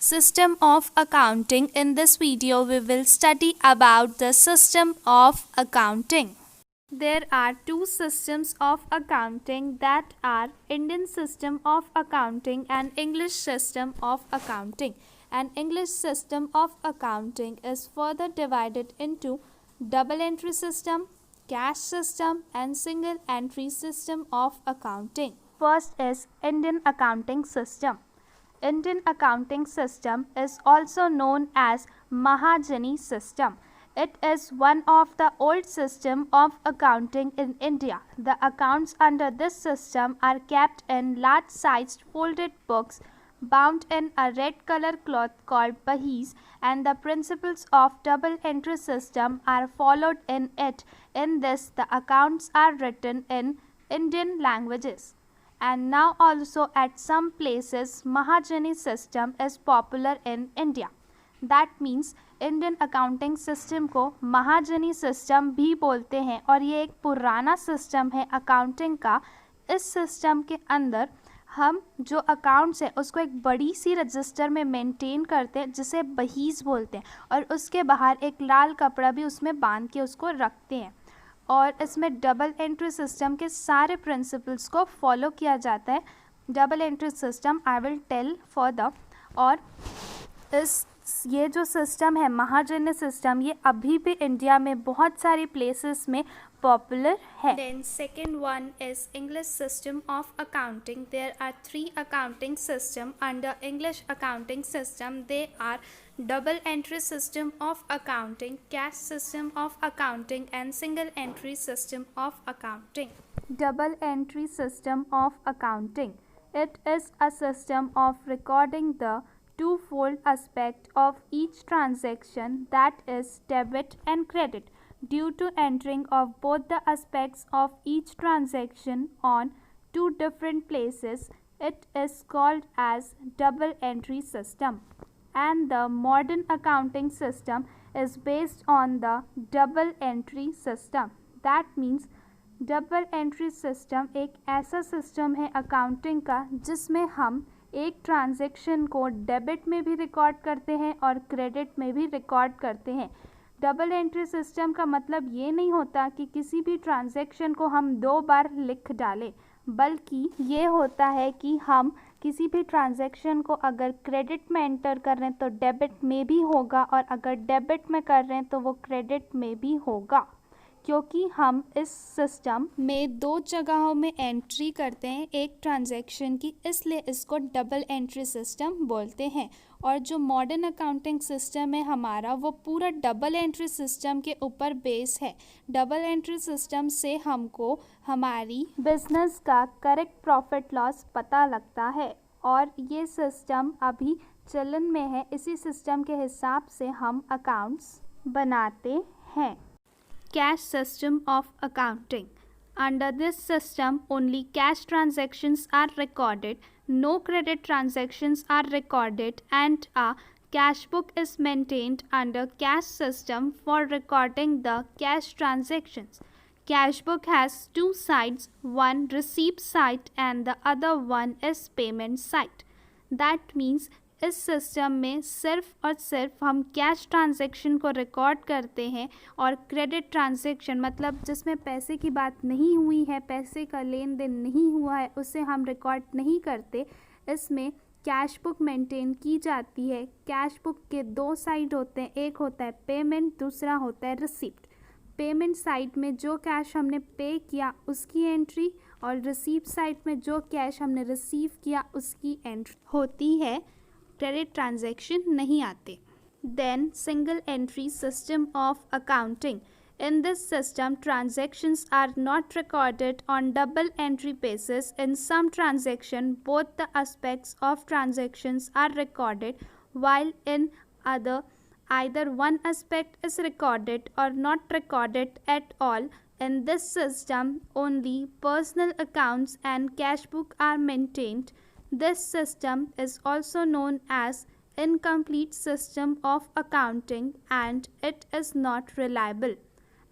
System of accounting. In this video, we will study about the system of accounting. There are two systems of accounting, that are Indian system of accounting and English system of accounting. An English system of accounting is further divided into double entry system, cash system and single entry system of accounting. First is Indian accounting system. Indian accounting system is also known as Mahajani system. It is one of the old system of accounting in India. The accounts under this system are kept in large-sized folded books bound in a red color cloth called bahis, and the principles of double entry system are followed in it. In this, the accounts are written in Indian languages. And now also at some places Mahajani system is popular in India. That means Indian accounting system को महाजनी system भी बोलते हैं और ये एक पुराना system है अकाउंटिंग का. इस सिस्टम के अंदर हम जो अकाउंट्स है उसको एक बड़ी सी रजिस्टर में मेंटेन करते हैं जिसे बहीज बोलते हैं, और उसके बाहर एक लाल कपड़ा भी उसमें बांध के उसको रखते हैं. और इसमें डबल एंट्री सिस्टम के सारे प्रिंसिपल्स को फॉलो किया जाता है. Double entry system I will tell further. और ये जो सिस्टम है महाजनी सिस्टम, ये अभी भी इंडिया में बहुत सारी प्लेसेस में पॉपुलर है. Then second one is English system of accounting. There are 3 accounting system under English accounting system. They are double entry system of accounting, cash system of accounting and single entry system of accounting. Double entry system of accounting. It is a system of recording the twofold aspect of each transaction, that is debit and credit, due to entering of both the aspects of each transaction on two different places. It is called as double entry system. And the modern accounting system is based on the double entry system. That means double entry system एक ऐसा system है accounting का जिसमें हम एक transaction को debit में भी रिकॉर्ड करते हैं और क्रेडिट में भी रिकॉर्ड करते हैं. डबल एंट्री सिस्टम का मतलब ये नहीं होता कि किसी भी ट्रांजैक्शन को हम 2 बार लिख डालें, बल्कि ये होता है कि हम किसी भी ट्रांजैक्शन को अगर क्रेडिट में एंटर कर रहे हैं तो डेबिट में भी होगा, और अगर डेबिट में कर रहे हैं तो वो क्रेडिट में भी होगा, क्योंकि हम इस सिस्टम में 2 जगहों में एंट्री करते हैं एक ट्रांजैक्शन की, इसलिए इसको डबल एंट्री सिस्टम बोलते हैं. और जो मॉडर्न अकाउंटिंग सिस्टम है हमारा, वो पूरा डबल एंट्री सिस्टम के ऊपर बेस है. डबल एंट्री सिस्टम से हमको हमारी बिजनेस का करेक्ट प्रॉफिट लॉस पता लगता है, और ये सिस्टम अभी चलन में है. इसी सिस्टम के हिसाब से हम अकाउंट्स बनाते हैं. Cash system of accounting. Under this system, only cash transactions are recorded, no credit transactions are recorded, and a cash book is maintained under cash system for recording the cash transactions. Cash book has 2 sides, one receipt side and the other one is payment side. That means इस system में सिर्फ और सिर्फ हम cash transaction को record करते हैं, और क्रेडिट ट्रांजैक्शन मतलब जिसमें पैसे की बात नहीं हुई है, पैसे का लेन देन नहीं हुआ है, उसे हम रिकॉर्ड नहीं करते. इसमें कैश बुक मेंटेन की जाती है. कैश बुक के 2 साइड होते हैं, एक होता है पेमेंट, दूसरा होता है रिसीप्ट. पेमेंट साइड में जो कैश हमने पे किया उसकी एंट्री, और रिसीप्ट साइड में जो कैश हमने रिसीव किया उसकी एंट्री होती है. क्रेडिट ट्रांजैक्शन नहीं आते. Then single entry system of accounting. In this system, transactions are not recorded on double entry basis. In some transaction, both the aspects of transactions are recorded, while in other, either one aspect is recorded or not recorded at all. In this system, only personal accounts and cash book are maintained. This system is also known as incomplete system of accounting, and it is not reliable.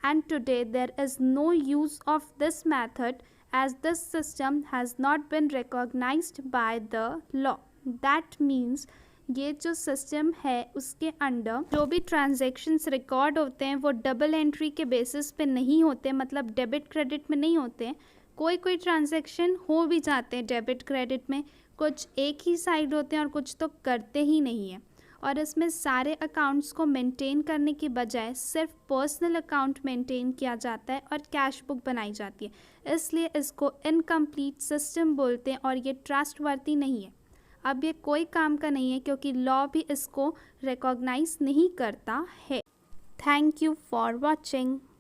And today there is no use of this method, as this system has not been recognized by the law. That means ये जो system है उसके under जो भी transactions record होते हैं वो double entry के बेसिस पे नहीं होते, मतलब डेबिट क्रेडिट में नहीं होते। कोई कोई ट्रांजैक्शन हो भी जाते हैं डेबिट क्रेडिट में, कुछ एक ही साइड होते हैं और कुछ तो करते ही नहीं है। और इसमें सारे अकाउंट्स को मेंटेन करने की बजाय सिर्फ पर्सनल अकाउंट मेंटेन किया जाता है और कैश बुक बनाई जाती है, इसलिए इसको इनकम्प्लीट सिस्टम बोलते हैं और ये ट्रस्टवर्दी नहीं है। अब ये कोई काम का नहीं है क्योंकि लॉ भी इसको रिकॉग्नाइज नहीं करता है। Thank you for watching.